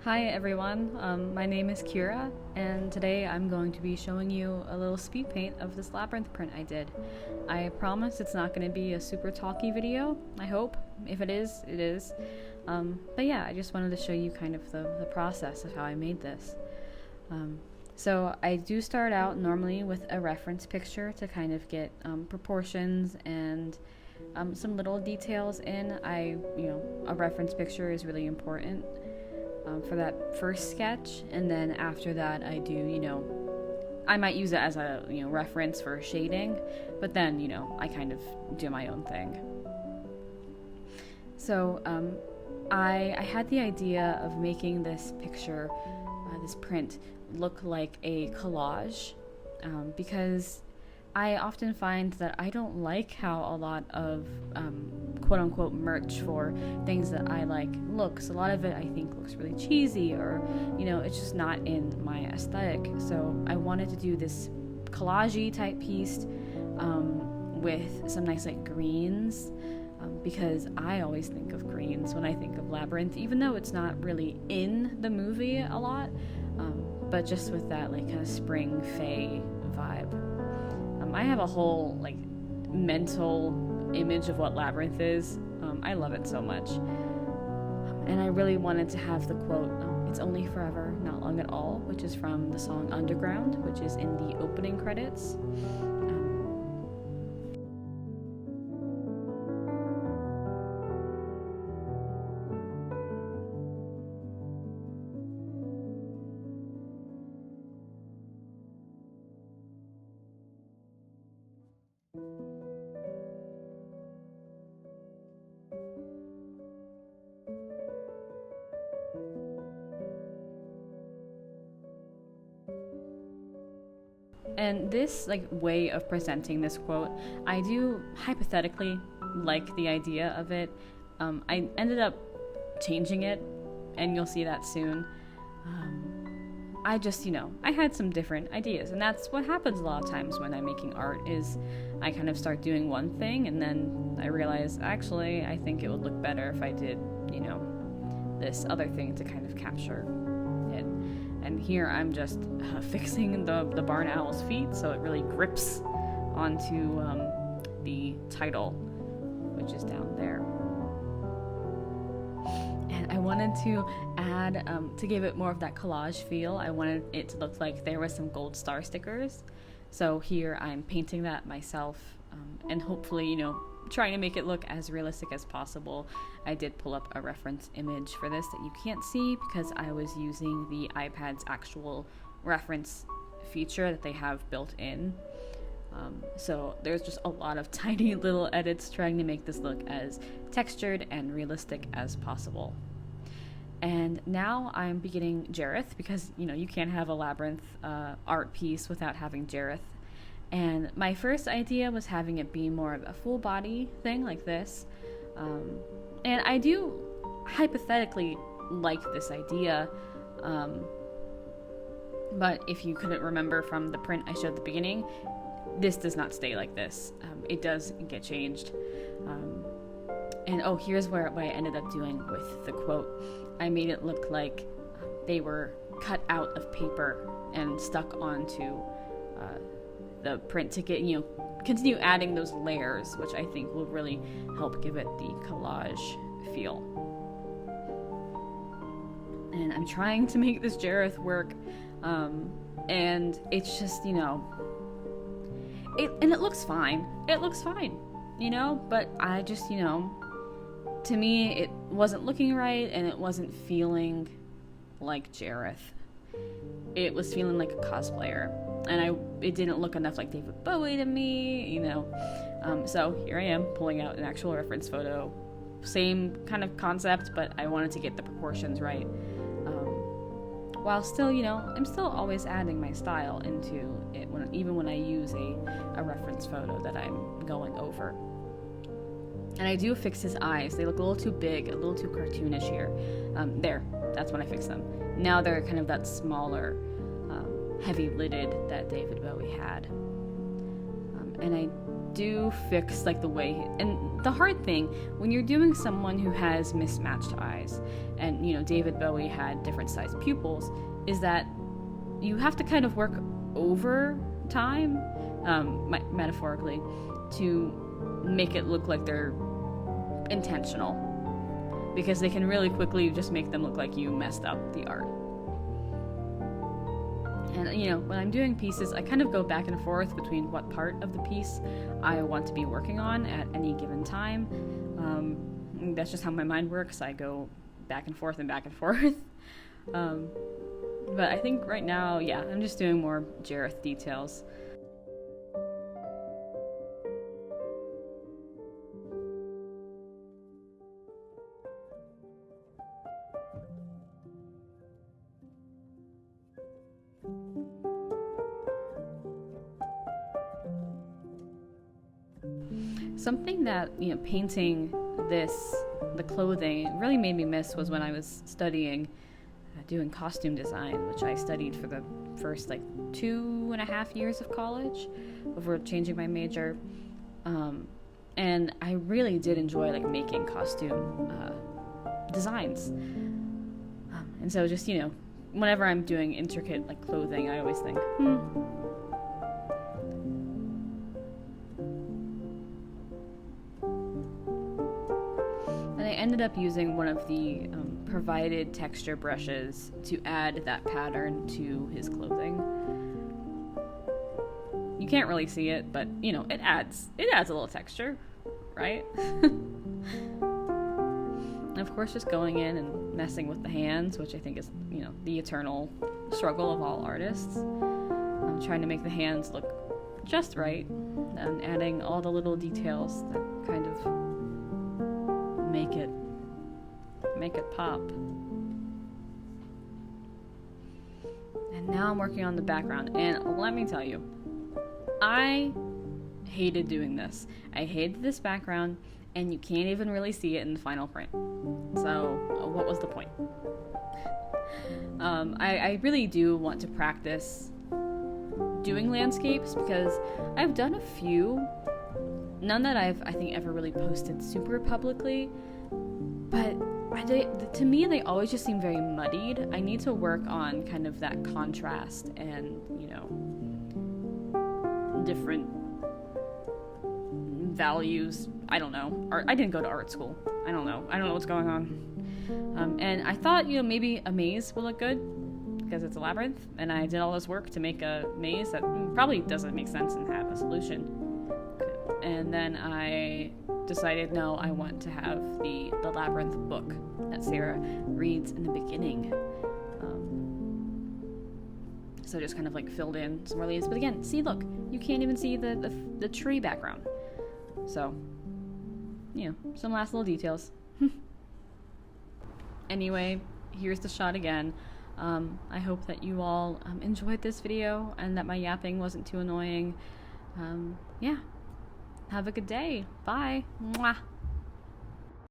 Hi everyone, my name is Kira, and today I'm going to be showing you a little speed paint of this Labyrinth print I did. I promise it's not going to be a super talky video, I hope. If it is, it is. But yeah, I just wanted to show you kind of the process of how I made this. So I do start out normally with a reference picture to kind of get proportions and some little details in. A reference picture is really important for that first sketch, and then after that I do, I might use it as a, reference for shading, but then, I kind of do my own thing. So I had the idea of making this picture, this print, look like a collage, because I often find that I don't like how a lot of quote-unquote merch for things that I like looks. A lot of it I think looks really cheesy, or it's just not in my aesthetic. So I wanted to do this collage-y type piece with some nice like greens, because I always think of greens when I think of Labyrinth, even though it's not really in the movie a lot, but just with that like kind of spring fae vibe. I have a whole like mental image of what Labyrinth is. I love it so much, and I really wanted to have the quote, "It's only forever, not long at all," which is from the song Underground, which is in the opening credits. And this like way of presenting this quote, I do hypothetically like the idea of it. I ended up changing it, and you'll see that soon. I just, I had some different ideas, and that's what happens a lot of times when I'm making art, is I kind of start doing one thing, and then I realize, actually, I think it would look better if I did, this other thing to kind of capture it. And here I'm just fixing the barn owl's feet so it really grips onto the title, which is down there. And I wanted to add, to give it more of that collage feel, I wanted it to look like there was some gold star stickers. So here I'm painting that myself, and hopefully, trying to make it look as realistic as possible. I did pull up a reference image for this that you can't see because I was using the iPad's actual reference feature that they have built in. So there's just a lot of tiny little edits trying to make this look as textured and realistic as possible. And now I'm beginning Jareth, because you can't have a Labyrinth art piece without having Jareth. And my first idea was having it be more of a full body thing like this. And I do hypothetically like this idea. But if you couldn't remember from the print I showed at the beginning, this does not stay like this. It does get changed. And here's what I ended up doing with the quote. I made it look like they were cut out of paper and stuck onto the print to get, continue adding those layers, which I think will really help give it the collage feel. And I'm trying to make this Jareth work, and it's just, it looks fine. It looks fine, but I just, to me, it wasn't looking right, and it wasn't feeling like Jareth. It was feeling like a cosplayer, and it didn't look enough like David Bowie to me, so here I am pulling out an actual reference photo. Same kind of concept, but I wanted to get the proportions right, while still, I'm still always adding my style into it, even when I use a reference photo that I'm going over. And I do fix his eyes. They look a little too big, a little too cartoonish here. That's when I fix them. Now they're kind of that smaller, heavy-lidded that David Bowie had. And I do fix like the way, and the hard thing when you're doing someone who has mismatched eyes, and you know, David Bowie had different sized pupils, is that you have to kind of work over time, metaphorically, to make it look like they're intentional, because they can really quickly just make them look like you messed up the art. And you know, when I'm doing pieces, I kind of go back and forth between what part of the piece I want to be working on at any given time. That's just how my mind works. I go back and forth and back and forth. But I think right now, yeah, I'm just doing more Jareth details. Something that, you know, painting the clothing really made me miss was when I was studying, doing costume design, which I studied for the first like 2.5 years of college before changing my major. And I really did enjoy like making costume designs. And so just, you know, whenever I'm doing intricate like clothing, I always think, I ended up using one of the provided texture brushes to add that pattern to his clothing. You can't really see it, but you know, it adds a little texture, right? And of course, just going in and messing with the hands, which I think is, you know, the eternal struggle of all artists. I'm trying to make the hands look just right, and adding all the little details that kind of make it pop. And now I'm working on the background, and let me tell you, I hated doing this. I hated this background, and you can't even really see it in the final print. So what was the point? I really do want to practice doing landscapes, because I've done a few, none that I think ever really posted super publicly, but to me they always just seem very muddied. I need to work on kind of that contrast and, you know, different values. I don't know. I didn't go to art school. I don't know what's going on. And I thought, you know, maybe a maze will look good because it's a labyrinth, and I did all this work to make a maze that probably doesn't make sense and have a solution. And then I decided, no, I want to have the Labyrinth book that Sarah reads in the beginning. So just kind of like filled in some more leaves. But again, see, look, you can't even see the tree background. So, you know, some last little details. Anyway, here's the shot again. I hope that you all enjoyed this video and that my yapping wasn't too annoying. Yeah. Have a good day. Bye. Mwah.